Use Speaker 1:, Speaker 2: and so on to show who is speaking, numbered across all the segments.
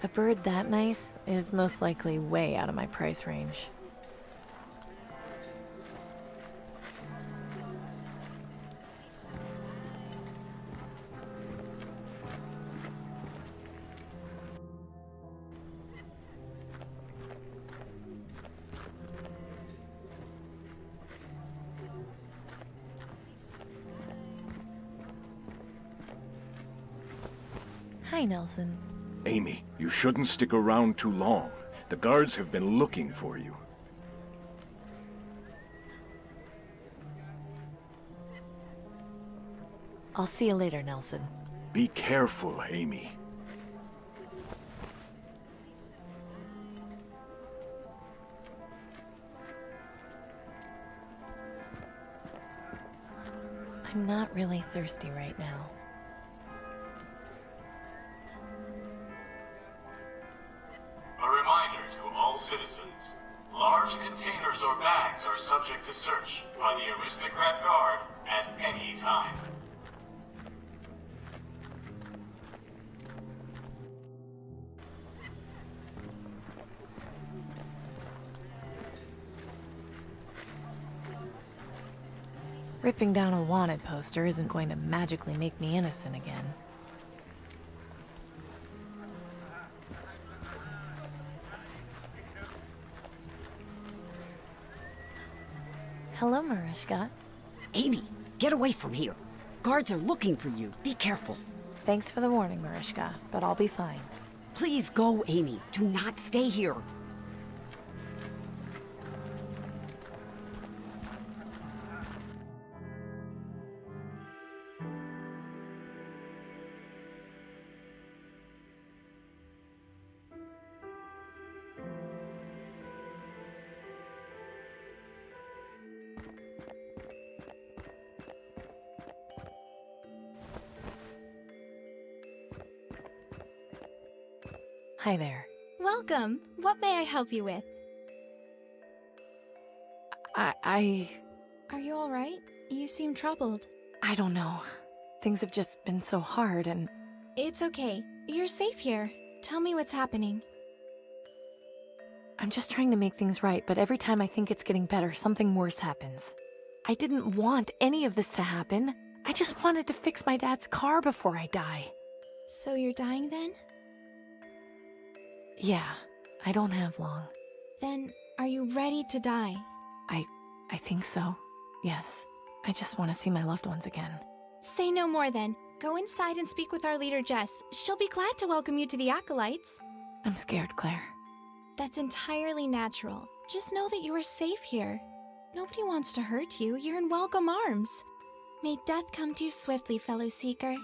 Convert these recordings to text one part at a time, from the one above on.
Speaker 1: A bird that nice is most likely way out of my price range. Hi, Nelson.
Speaker 2: Amy, you shouldn't stick around too long. The guards have been looking for you.
Speaker 1: I'll see you later, Nelson.
Speaker 2: Be careful, Amy.
Speaker 1: I'm not really thirsty right now.
Speaker 3: A reminder to all citizens, large containers or bags are subject to search by the aristocrat guard at any time.
Speaker 1: Ripping down a wanted poster isn't going to magically make me innocent again. Hello, Mariska.
Speaker 4: Amy, get away from here. Guards are looking for you. Be careful.
Speaker 1: Thanks for the warning, Mariska, but I'll be fine.
Speaker 4: Please go, Amy. Do not stay here.
Speaker 1: Hi there.
Speaker 5: Welcome. What may I help you with? Are you all right? You seem troubled.
Speaker 1: I don't know. Things have just been so hard and...
Speaker 5: It's okay. You're safe here. Tell me what's happening.
Speaker 1: I'm just trying to make things right, but every time I think it's getting better, something worse happens. I didn't want any of this to happen. I just wanted to fix my dad's car before I die.
Speaker 5: So you're dying then?
Speaker 1: Yeah, I don't have long.
Speaker 5: Then, are you ready to die?
Speaker 1: I think so. Yes. I just want to see my loved ones again.
Speaker 5: Say no more then. Go inside and speak with our leader Jess. She'll be glad to welcome you to the Acolytes.
Speaker 1: I'm scared, Claire.
Speaker 5: That's entirely natural. Just know that you are safe here. Nobody wants to hurt you. You're in welcome arms. May death come to you swiftly, fellow seeker.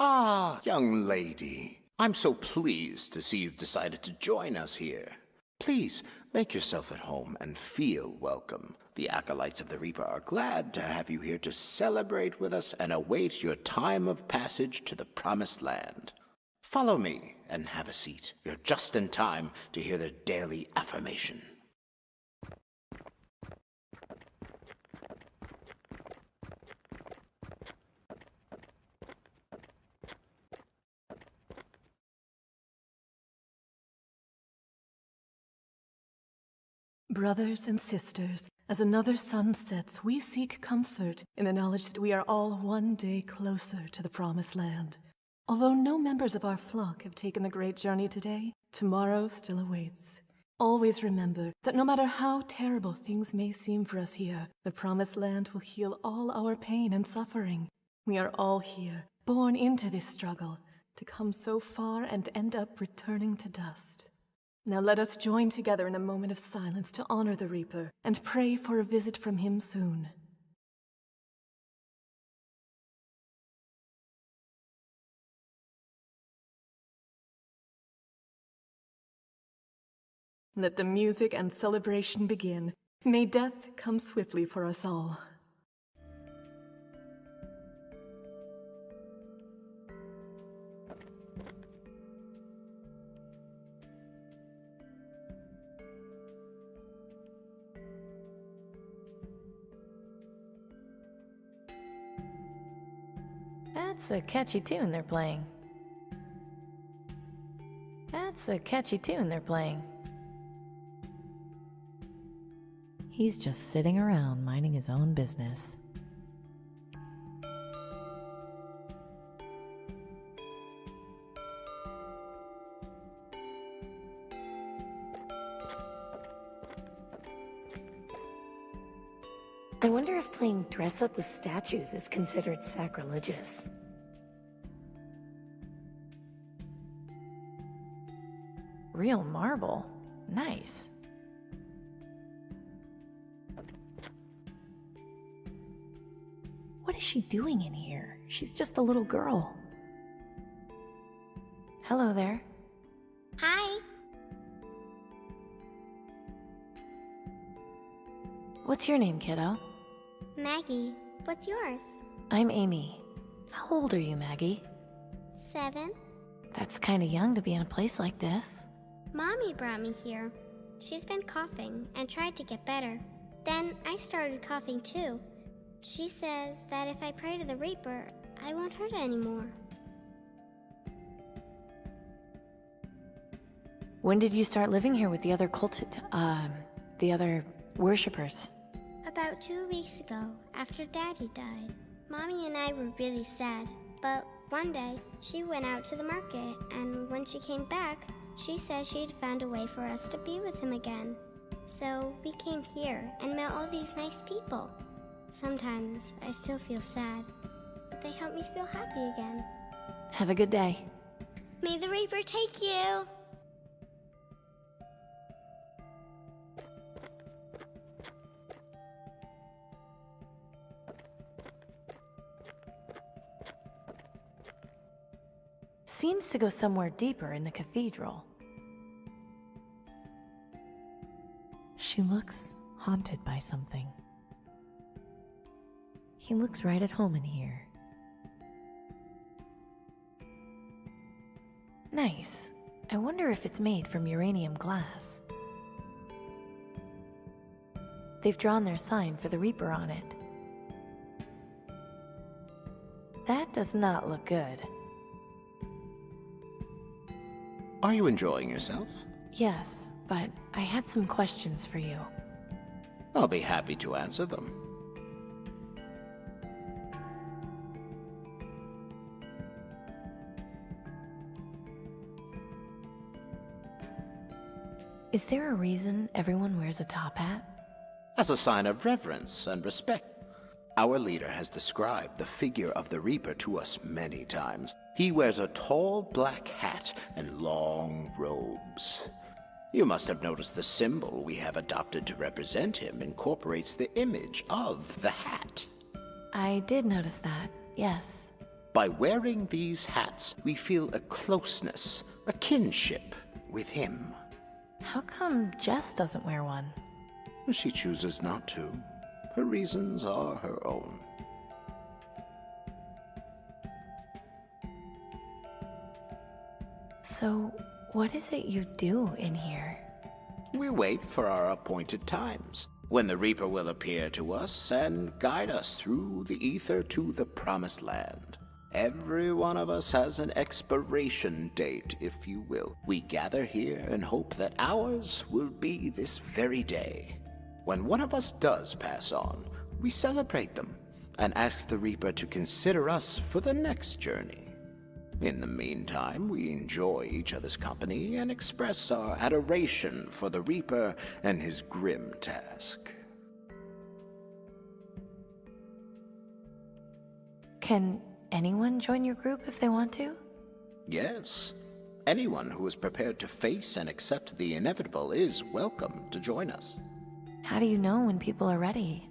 Speaker 6: Ah, young lady. I'm so pleased to see you've decided to join us here. Please, make yourself at home and feel welcome. The Acolytes of the Reaper are glad to have you here to celebrate with us and await your time of passage to the Promised Land. Follow me and have a seat. You're just in time to hear the daily affirmation.
Speaker 7: Brothers and sisters, as another sun sets, we seek comfort in the knowledge that we are all one day closer to the Promised Land. Although no members of our flock have taken the great journey today, tomorrow still awaits. Always remember that no matter how terrible things may seem for us here, the Promised Land will heal all our pain and suffering. We are all here, born into this struggle, to come so far and end up returning to dust. Now let us join together in a moment of silence to honor the Reaper and pray for a visit from him soon. Let the music and celebration begin. May death come swiftly for us all.
Speaker 1: That's a catchy tune they're playing. That's a catchy tune they're playing. He's just sitting around minding his own business. I wonder if playing dress up with statues is considered sacrilegious. Real marble. Nice. What is she doing in here? She's just a little girl. Hello there.
Speaker 8: Hi.
Speaker 1: What's your name, kiddo?
Speaker 8: Maggie. What's yours?
Speaker 1: I'm Amy. How old are you, Maggie?
Speaker 8: 7.
Speaker 1: That's kinda young to be in a place like this.
Speaker 8: Mommy brought me here. She's been coughing and tried to get better. Then I started coughing too. She says that if I pray to the Reaper, I won't hurt anymore.
Speaker 1: When did you start living here with the other the other worshippers?
Speaker 8: About 2 weeks ago, after Daddy died. Mommy and I were really sad, but one day she went out to the market, and when she came back, she said she'd found a way for us to be with him again. So we came here and met all these nice people. Sometimes I still feel sad, but they help me feel happy again.
Speaker 1: Have a good day.
Speaker 8: May the Reaper take you!
Speaker 1: Seems to go somewhere deeper in the cathedral. She looks haunted by something. He looks right at home in here. Nice. I wonder if it's made from uranium glass. They've drawn their sign for the Reaper on it. That does not look good.
Speaker 6: Are you enjoying yourself?
Speaker 1: Yes, but I had some questions for you.
Speaker 6: I'll be happy to answer them.
Speaker 1: Is there a reason everyone wears a top hat?
Speaker 6: As a sign of reverence and respect. Our leader has described the figure of the Reaper to us many times. He wears a tall black hat and long robes. You must have noticed the symbol we have adopted to represent him incorporates the image of the hat.
Speaker 1: I did notice that, yes.
Speaker 6: By wearing these hats, we feel a closeness, a kinship with him.
Speaker 1: How come Jess doesn't wear one?
Speaker 6: She chooses not to. Her reasons are her own.
Speaker 1: So, what is it you do in here?
Speaker 6: We wait for our appointed times, when the Reaper will appear to us and guide us through the ether to the promised land. Every one of us has an expiration date, if you will. We gather here and hope that ours will be this very day. When one of us does pass on, we celebrate them and ask the Reaper to consider us for the next journey. In the meantime, we enjoy each other's company and express our adoration for the Reaper and his grim task.
Speaker 1: Can anyone join your group if they want to?
Speaker 6: Yes. Anyone who is prepared to face and accept the inevitable is welcome to join us.
Speaker 1: How do you know when people are ready?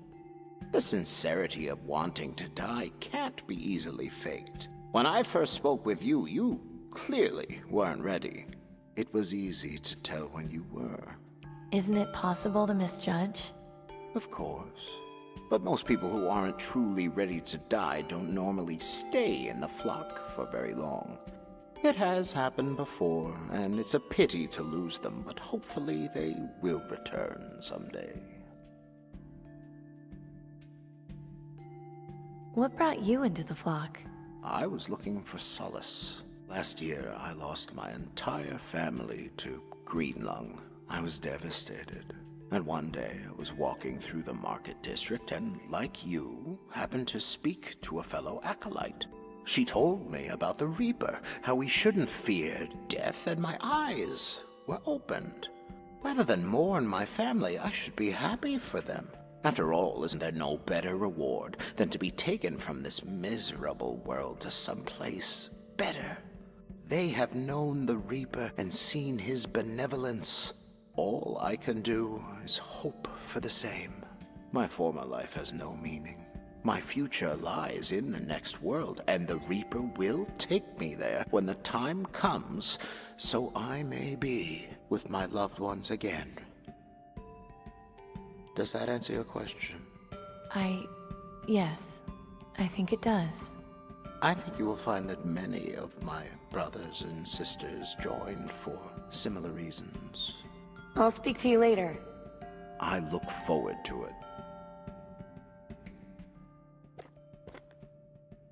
Speaker 6: The sincerity of wanting to die can't be easily faked. When I first spoke with you, you clearly weren't ready. It was easy to tell when you were.
Speaker 1: Isn't it possible to misjudge?
Speaker 6: Of course. But most people who aren't truly ready to die don't normally stay in the flock for very long. It has happened before, and it's a pity to lose them, but hopefully they will return someday.
Speaker 1: What brought you into the flock?
Speaker 6: I was looking for solace. Last year, I lost my entire family to green lung. I was devastated. And one day, I was walking through the market district and, like you, happened to speak to a fellow acolyte. She told me about the Reaper, how we shouldn't fear death, and my eyes were opened. Rather than mourn my family, I should be happy for them. After all, isn't there no better reward than to be taken from this miserable world to someplace better? They have known the Reaper and seen his benevolence. All I can do is hope for the same. My former life has no meaning. My future lies in the next world, and the Reaper will take me there when the time comes, so I may be with my loved ones again. Does that answer your question?
Speaker 1: Yes, I think it does.
Speaker 6: I think you will find that many of my brothers and sisters joined for similar reasons.
Speaker 9: I'll speak to you later.
Speaker 6: I look forward to it.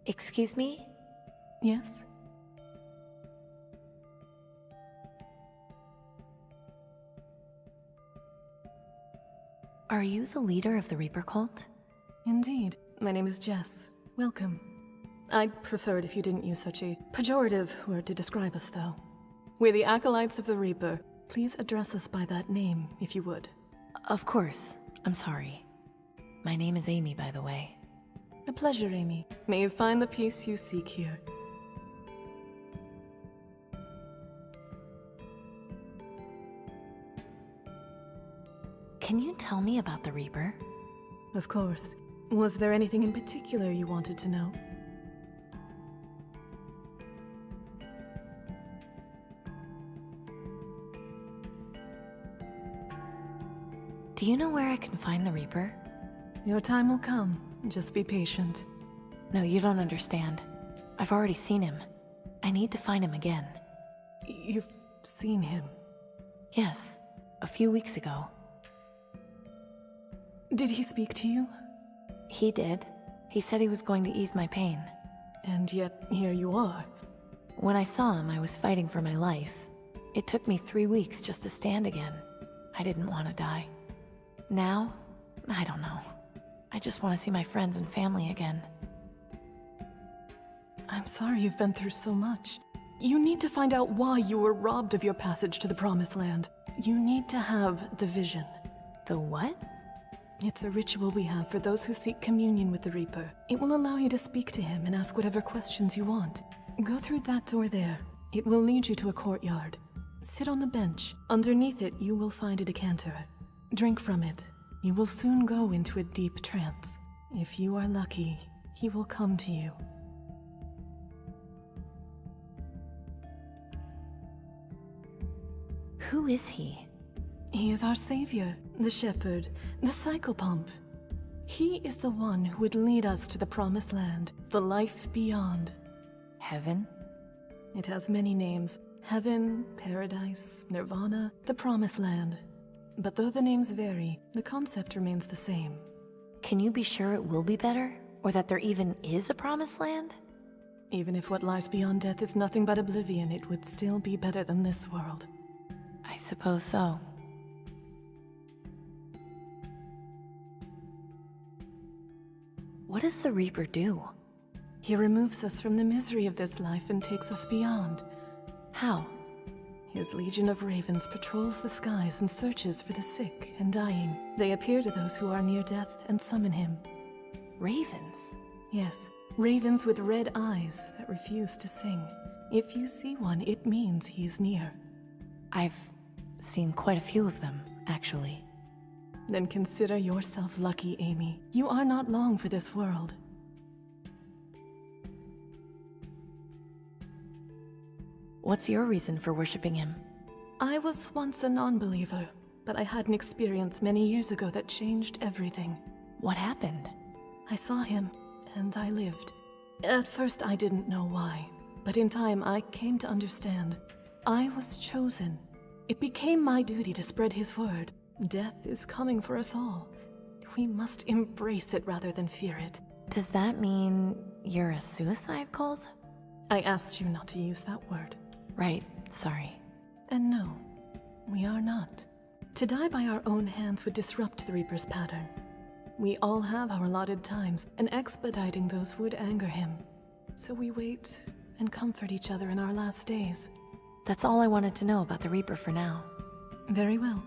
Speaker 1: Excuse me?
Speaker 7: Yes?
Speaker 1: Are you the leader of the Reaper cult?
Speaker 7: Indeed. My name is Jess. Welcome. I'd prefer it if you didn't use such a pejorative word to describe us, though. We're the Acolytes of the Reaper. Please address us by that name, if you would.
Speaker 1: Of course. I'm sorry. My name is Amy, by the way.
Speaker 7: A pleasure, Amy. May you find the peace you seek here.
Speaker 1: Can you tell me about the Reaper?
Speaker 7: Of course. Was there anything in particular you wanted to know?
Speaker 1: Do you know where I can find the Reaper?
Speaker 7: Your time will come. Just be patient.
Speaker 1: No, you don't understand. I've already seen him. I need to find him again.
Speaker 7: You've seen him?
Speaker 1: Yes, a few weeks ago.
Speaker 7: Did he speak to you?
Speaker 1: He did. He said he was going to ease my pain.
Speaker 7: And yet, here you are.
Speaker 1: When I saw him, I was fighting for my life. It took me 3 weeks just to stand again. I didn't want to die. Now, I don't know. I just want to see my friends and family again.
Speaker 7: I'm sorry you've been through so much. You need to find out why you were robbed of your passage to the Promised Land. You need to have the vision.
Speaker 1: The what?
Speaker 7: It's a ritual we have for those who seek communion with the Reaper. It will allow you to speak to him and ask whatever questions you want. Go through that door there. It will lead you to a courtyard. Sit on the bench. Underneath it, you will find a decanter. Drink from it. You will soon go into a deep trance. If you are lucky, he will come to you.
Speaker 1: Who is he?
Speaker 7: He is our savior, the shepherd, the psychopomp. He is the one who would lead us to the Promised Land, the life beyond.
Speaker 1: Heaven?
Speaker 7: It has many names. Heaven, Paradise, Nirvana, the Promised Land. But though the names vary, the concept remains the same.
Speaker 1: Can you be sure it will be better? Or that there even is a Promised Land?
Speaker 7: Even if what lies beyond death is nothing but oblivion, it would still be better than this world.
Speaker 1: I suppose so. What does the Reaper do?
Speaker 7: He removes us from the misery of this life and takes us beyond.
Speaker 1: How?
Speaker 7: His legion of ravens patrols the skies and searches for the sick and dying. They appear to those who are near death and summon him.
Speaker 1: Ravens?
Speaker 7: Yes, ravens with red eyes that refuse to sing. If you see one, it means he is near.
Speaker 1: I've seen quite a few of them, actually.
Speaker 7: Then consider yourself lucky, Amy. You are not long for this world.
Speaker 1: What's your reason for worshipping him?
Speaker 7: I was once a non-believer, but I had an experience many years ago that changed everything.
Speaker 1: What happened?
Speaker 7: I saw him, and I lived. At first I didn't know why, but in time I came to understand. I was chosen. It became my duty to spread his word. Death is coming for us all. We must embrace it rather than fear it.
Speaker 1: Does that mean You're a suicide cult?
Speaker 7: I asked you not to use that word.
Speaker 1: Right, sorry.
Speaker 7: And no, we are not. To die by our own hands would disrupt the Reaper's pattern. We all have our allotted times, and expediting those would anger him. So we wait and comfort each other in our last days.
Speaker 1: That's all I wanted to know about the Reaper for now.
Speaker 7: Very well.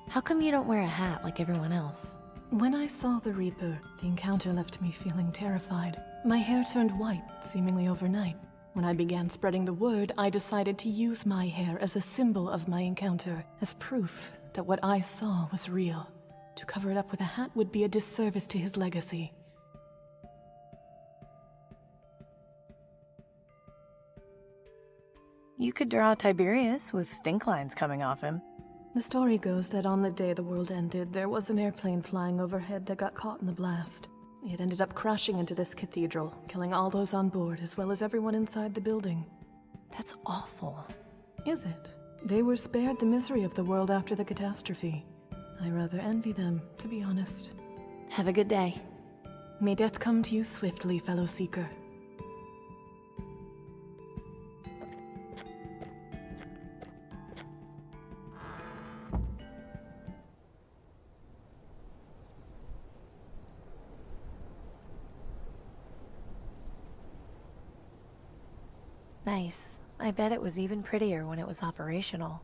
Speaker 1: How come you don't wear a hat like everyone else?
Speaker 7: When I saw the Reaper, the encounter left me feeling terrified. My hair turned white, seemingly overnight. When I began spreading the word, I decided to use my hair as a symbol of my encounter, as proof that what I saw was real. To cover it up with a hat would be a disservice to his legacy.
Speaker 1: You could draw Tiberius with stink lines coming off him.
Speaker 7: The story goes that on the day the world ended, there was an airplane flying overhead that got caught in the blast. It ended up crashing into this cathedral, killing all those on board as well as everyone inside the building.
Speaker 1: That's awful.
Speaker 7: Is it? They were spared the misery of the world after the catastrophe. I rather envy them, to be honest.
Speaker 1: Have a good day.
Speaker 7: May death come to you swiftly, fellow seeker.
Speaker 1: Nice. I bet it was even prettier when it was operational.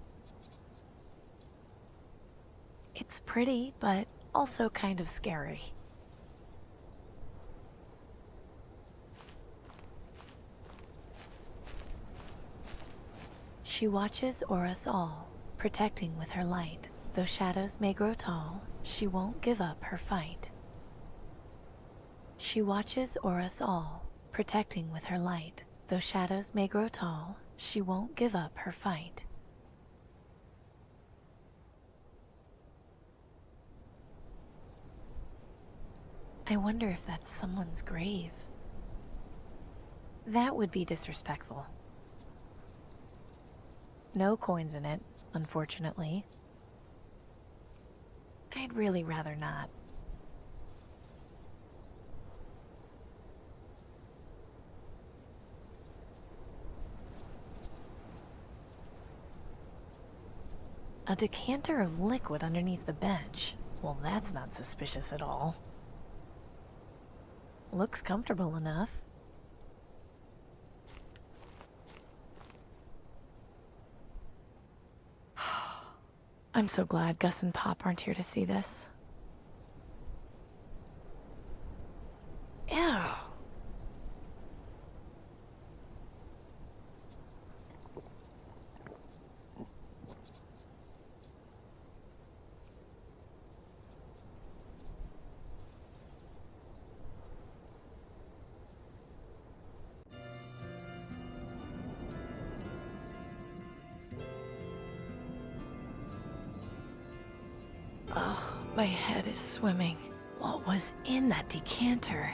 Speaker 1: It's pretty, but also kind of scary. She watches o'er us all, protecting with her light. Though shadows may grow tall, she won't give up her fight. She watches o'er us all, protecting with her light. Though shadows may grow tall, she won't give up her fight. I wonder if that's someone's grave. That would be disrespectful. No coins in it, unfortunately. I'd really rather not. A decanter of liquid underneath the bench. Well, that's not suspicious at all. Looks comfortable enough. I'm so glad Gus and Pop aren't here to see this. Ew. Oh, my head is swimming. What was in that decanter?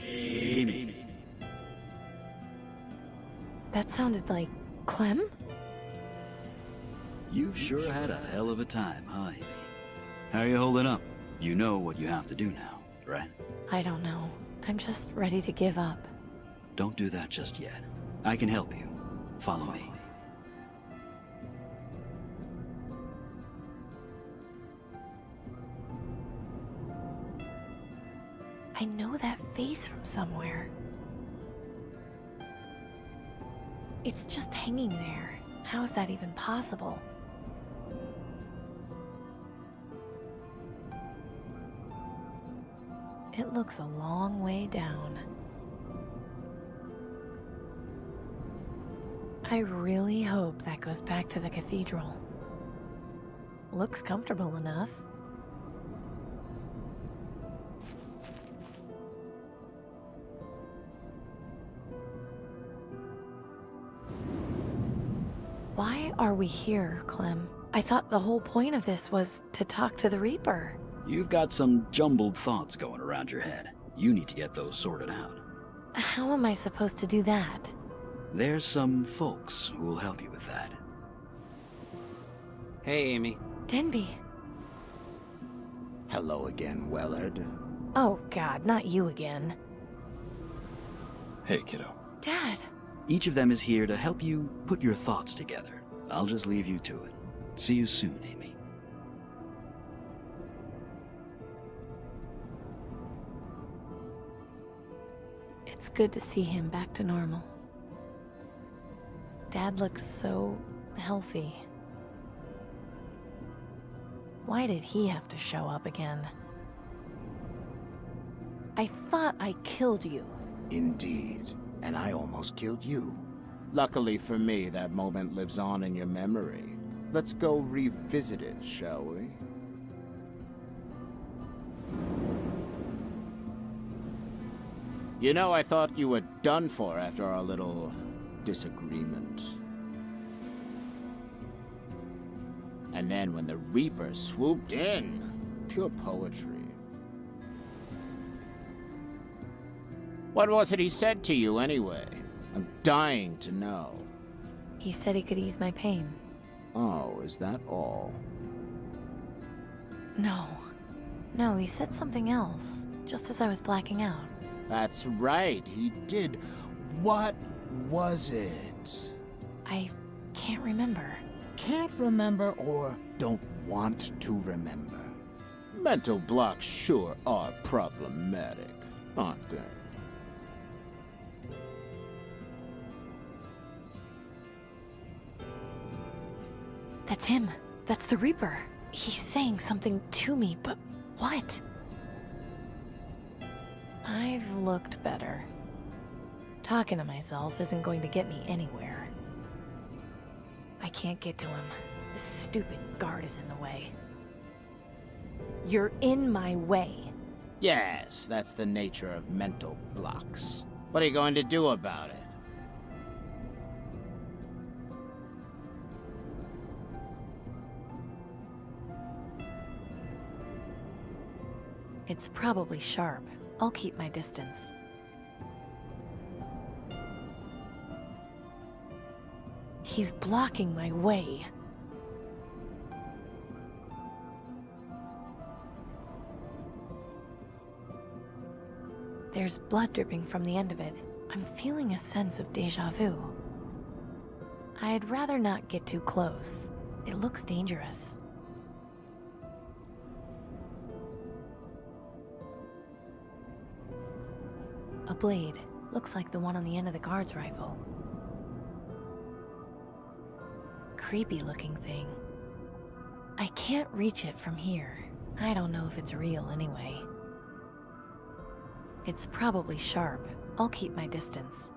Speaker 10: Amy.
Speaker 1: That sounded like Clem?
Speaker 10: You've sure had a hell of a time, huh, Amy? How are you holding up? You know what you have to do now, right?
Speaker 1: I don't know. I'm just ready to give up.
Speaker 10: Don't do that just yet. I can help you. Follow me.
Speaker 1: I know that face from somewhere. It's just hanging there. How is that even possible? It looks a long way down. I really hope that goes back to the cathedral. Looks comfortable enough. Why are we here, Clem? I thought the whole point of this was to talk to the Reaper.
Speaker 10: You've got some jumbled thoughts going around your head. You need to get those sorted out.
Speaker 1: How am I supposed to do that?
Speaker 10: There's some folks who will help you with that.
Speaker 11: Hey, Amy.
Speaker 1: Denby.
Speaker 6: Hello again, Wellard.
Speaker 1: Oh God, not you again.
Speaker 10: Hey, kiddo.
Speaker 1: Dad.
Speaker 10: Each of them is here to help you put your thoughts together. I'll just leave you to it. See you soon, Amy.
Speaker 1: It's good to see him back to normal. Dad looks so healthy. Why did he have to show up again? I thought I killed you.
Speaker 6: Indeed, and I almost killed you. Luckily for me, that moment lives on in your memory. Let's go revisit it, shall we? You know, I thought you were done for after our little disagreement. And then when the Reaper swooped in, pure poetry. What was it he said to you, anyway? I'm dying to know.
Speaker 1: He said he could ease my pain.
Speaker 6: Oh, is that all?
Speaker 1: No, he said something else, just as I was blacking out.
Speaker 6: That's right, he did. What was it?
Speaker 1: I can't remember.
Speaker 6: Can't remember or don't want to remember? Mental blocks sure are problematic, aren't they?
Speaker 1: That's him. That's the Reaper. He's saying something to me, but what? I've looked better. Talking to myself isn't going to get me anywhere. I can't get to him. This stupid guard is in the way. You're in my way.
Speaker 6: Yes, that's the nature of mental blocks. What are you going to do about it?
Speaker 1: It's probably sharp. I'll keep my distance. He's blocking my way. There's blood dripping from the end of it. I'm feeling a sense of déjà vu. I'd rather not get too close. It looks dangerous. A blade. Looks like the one on the end of the guard's rifle. Creepy looking thing. I can't reach it from here. I don't know if it's real anyway. It's probably sharp. I'll keep my distance.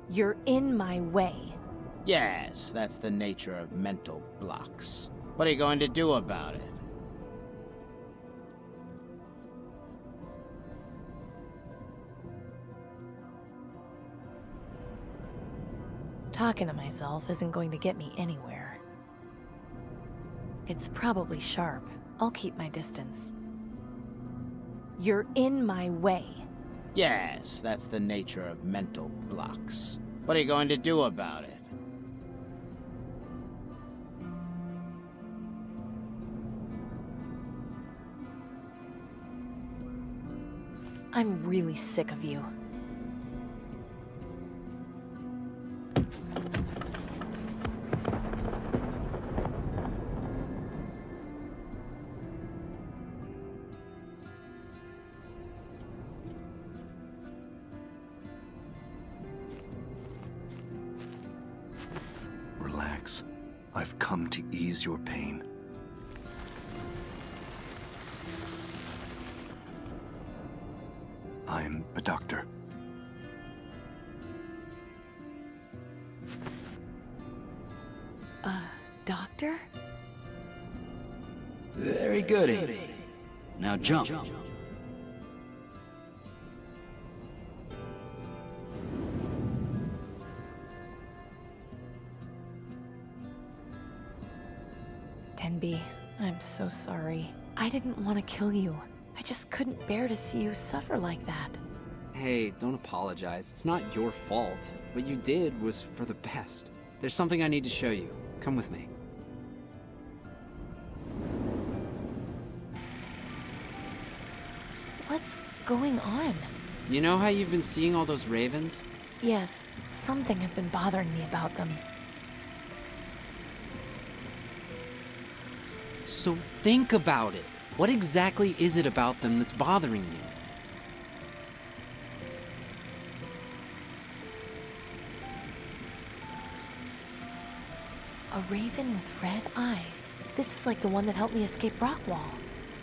Speaker 1: You're in my way.
Speaker 6: Yes, that's the nature of mental blocks. What are you going to do about it?
Speaker 1: Talking to myself isn't going to get me anywhere. It's probably sharp. I'll keep my distance. You're in my way.
Speaker 6: Yes, that's the nature of mental blocks. What are you going to do about it?
Speaker 1: I'm really sick of you.
Speaker 11: Relax. I've come to ease your pain. I'm a doctor.
Speaker 1: Doctor?
Speaker 10: Very good, Amy. Now jump.
Speaker 1: B. I'm so sorry. I didn't want to kill you. I just couldn't bear to see you suffer like that.
Speaker 12: Hey, don't apologize. It's not your fault. What you did was for the best. There's something I need to show you. Come with me.
Speaker 1: What's going on?
Speaker 12: You know how you've been seeing all those ravens?
Speaker 1: Yes, something has been bothering me about them.
Speaker 12: So think about it. What exactly is it about them that's bothering you?
Speaker 1: A raven with red eyes. This is like the one that helped me escape Rockwall.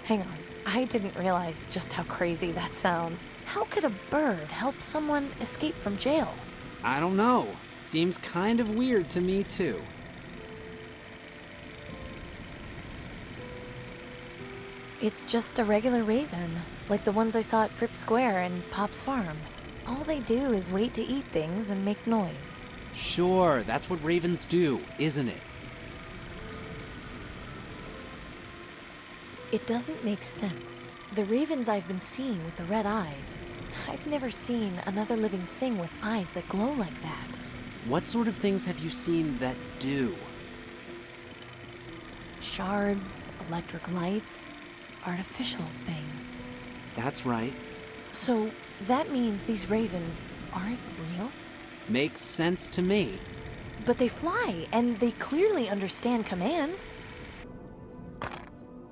Speaker 1: Hang on, I didn't realize just how crazy that sounds. How could a bird help someone escape from jail?
Speaker 12: I don't know. Seems kind of weird to me too.
Speaker 1: It's just a regular raven, like the ones I saw at Fripp Square and Pop's farm. All they do is wait to eat things and make noise.
Speaker 12: Sure, that's what ravens do, isn't it?
Speaker 1: It doesn't make sense. The ravens I've been seeing with the red eyes, I've never seen another living thing with eyes that glow like that.
Speaker 12: What sort of things have you seen that do?
Speaker 1: Shards, electric lights, artificial things.
Speaker 12: That's right.
Speaker 1: So that means these ravens aren't real?
Speaker 12: Makes sense to me.
Speaker 1: But they fly, and they clearly understand commands.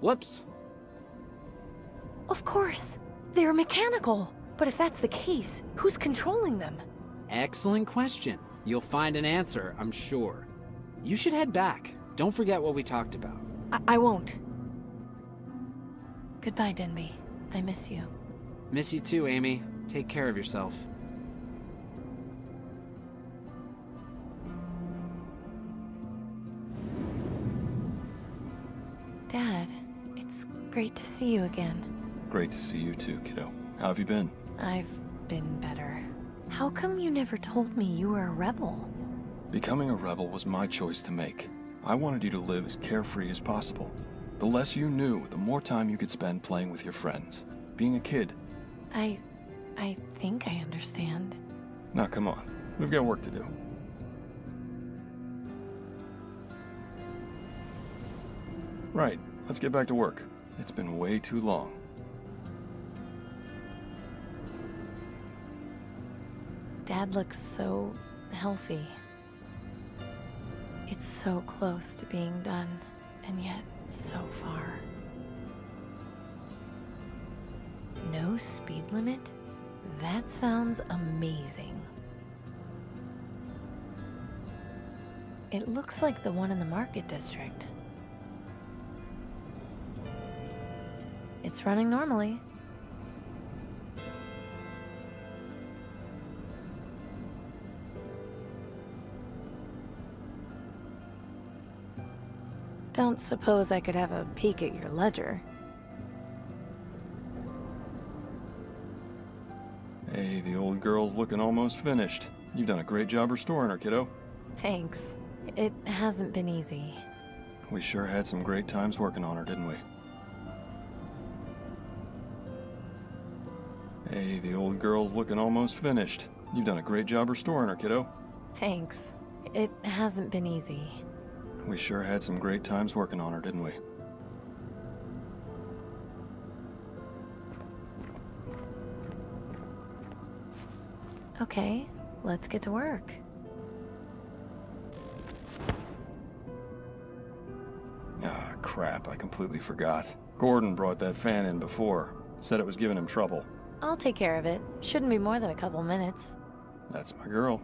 Speaker 12: Whoops.
Speaker 1: Of course. They're mechanical. But if that's the case, who's controlling them?
Speaker 12: Excellent question. You'll find an answer, I'm sure. You should head back. Don't forget what we talked about.
Speaker 1: I won't. Goodbye, Denby. I miss you.
Speaker 12: Miss you too, Amy. Take care of yourself.
Speaker 1: Dad, it's great to see you again.
Speaker 11: Great to see you too, kiddo. How have you been?
Speaker 1: I've been better. How come you never told me you were a rebel?
Speaker 11: Becoming a rebel was my choice to make. I wanted you to live as carefree as possible. The less you knew, the more time you could spend playing with your friends. Being a kid.
Speaker 1: I think I understand.
Speaker 11: Now come on, we've got work to do. Right, let's get back to work. It's been way too long.
Speaker 1: Dad looks so healthy. It's so close to being done, and yet so far. No speed limit? That sounds amazing. It looks like the one in the Market District. It's running normally. Don't suppose I could have a peek at your ledger.
Speaker 11: Hey, the old girl's looking almost finished. You've done a great job restoring her, kiddo.
Speaker 1: Thanks. It hasn't been easy.
Speaker 11: We sure had some great times working on her, didn't we? Hey, the old girl's looking almost finished. You've done a great job restoring her, kiddo.
Speaker 1: Thanks. It hasn't been easy.
Speaker 11: We sure had some great times working on her, didn't we?
Speaker 1: Okay, let's get to work.
Speaker 11: Ah, crap, I completely forgot. Gordon brought that fan in before. Said it was giving him trouble.
Speaker 1: I'll take care of it. Shouldn't be more than a couple minutes.
Speaker 11: That's my girl.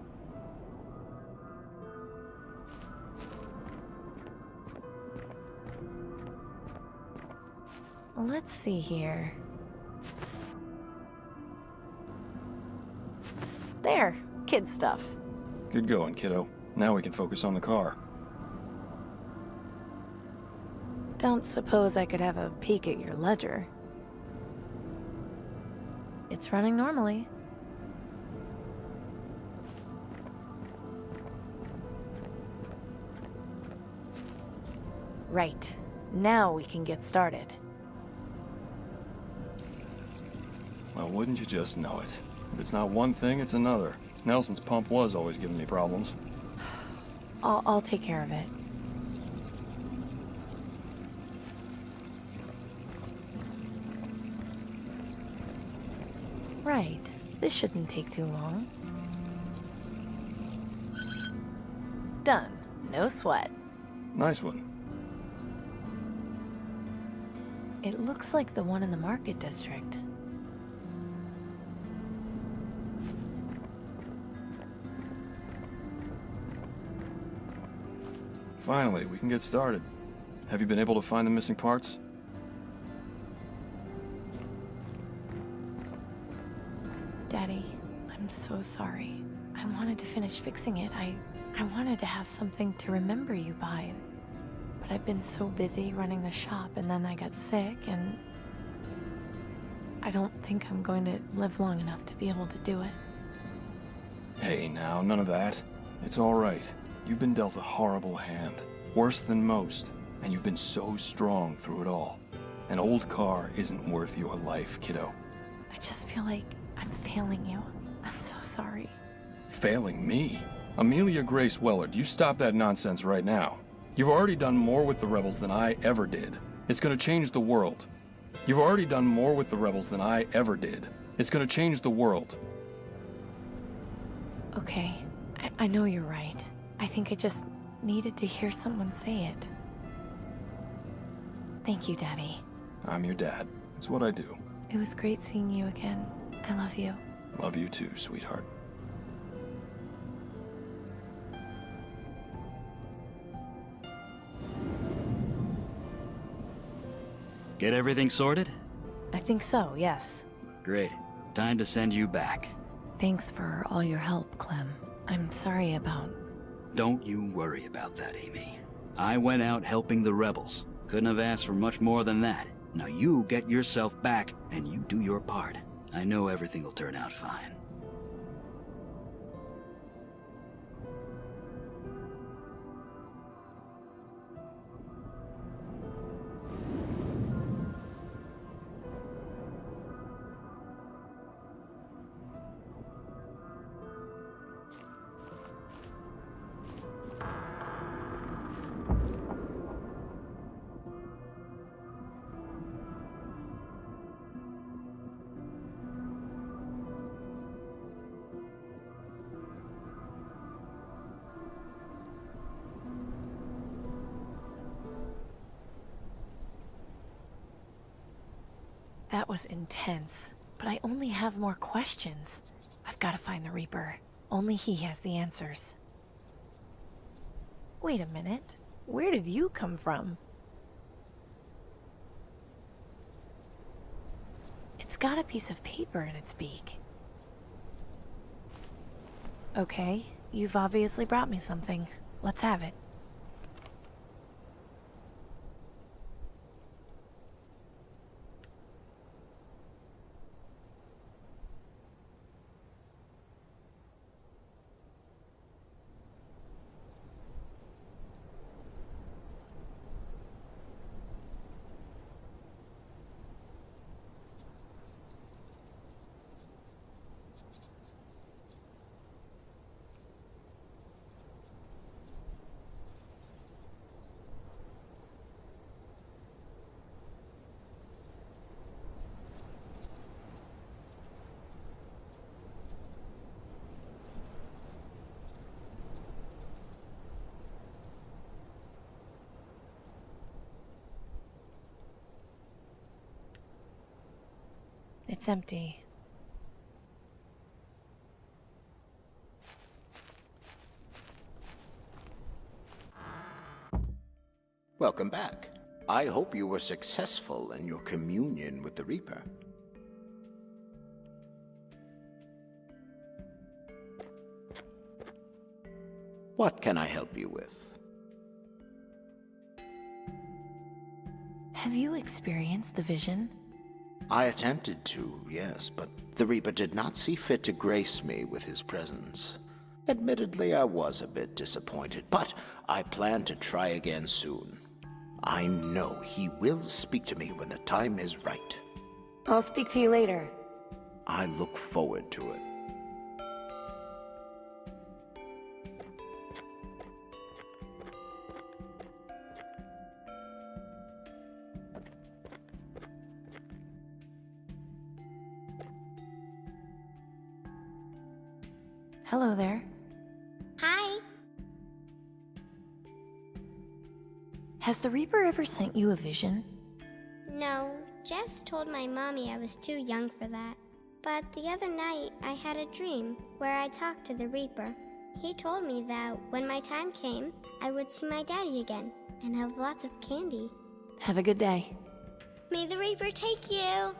Speaker 1: Let's see here. There, kid stuff.
Speaker 11: Good going, kiddo. Now we can focus on the car.
Speaker 1: Don't suppose I could have a peek at your ledger. It's running normally. Right. Now we can get started.
Speaker 11: Well, wouldn't you just know it? If it's not one thing, it's another. Nelson's pump was always giving me problems.
Speaker 1: I'll take care of it. Right. This shouldn't take too long. Done. No sweat.
Speaker 11: Nice one.
Speaker 1: It looks like the one in the market district.
Speaker 11: Finally, we can get started. Have you been able to find the missing parts?
Speaker 1: Daddy, I'm so sorry. I wanted to finish fixing it. I wanted to have something to remember you by. But I've been so busy running the shop, and then I got sick, and I don't think I'm going to live long enough to be able to do it.
Speaker 11: Hey, now, none of that. It's all right. You've been dealt a horrible hand. Worse than most. And you've been so strong through it all. An old car isn't worth your life, kiddo.
Speaker 1: I just feel like I'm failing you. I'm so sorry.
Speaker 11: Failing me? Amelia Grace Wellard, you stop that nonsense right now. You've already done more with the rebels than I ever did. It's gonna change the world. You've already done more with the rebels than I ever did. It's gonna change the world.
Speaker 1: Okay, I know you're right. I think I just needed to hear someone say it. Thank you, Daddy.
Speaker 11: I'm your dad. It's what I do.
Speaker 1: It was great seeing you again. I love you.
Speaker 11: Love you too, sweetheart.
Speaker 10: Get everything sorted?
Speaker 1: I think so, yes.
Speaker 10: Great. Time to send you back.
Speaker 1: Thanks for all your help, Clem. I'm sorry about...
Speaker 10: Don't you worry about that, Amy. I went out helping the rebels. Couldn't have asked for much more than that. Now you get yourself back, and you do your part. I know everything will turn out fine.
Speaker 1: That was intense, but I only have more questions. I've got to find the Reaper. Only he has the answers. Wait a minute. Where did you come from? It's got a piece of paper in its beak. Okay, you've obviously brought me something. Let's have it. It's empty.
Speaker 6: Welcome back. I hope you were successful in your communion with the Reaper. What can I help you with?
Speaker 1: Have you experienced the vision?
Speaker 6: I attempted to, yes, but the Reaper did not see fit to grace me with his presence. Admittedly, I was a bit disappointed, but I plan to try again soon. I know he will speak to me when the time is right.
Speaker 9: I'll speak to you later.
Speaker 6: I look forward to it.
Speaker 1: Hello there.
Speaker 8: Hi.
Speaker 1: Has the Reaper ever sent you a vision?
Speaker 8: No, Jess told my mommy I was too young for that. But the other night, I had a dream where I talked to the Reaper. He told me that when my time came, I would see my daddy again and have lots of candy.
Speaker 1: Have a good day.
Speaker 8: May the Reaper take you!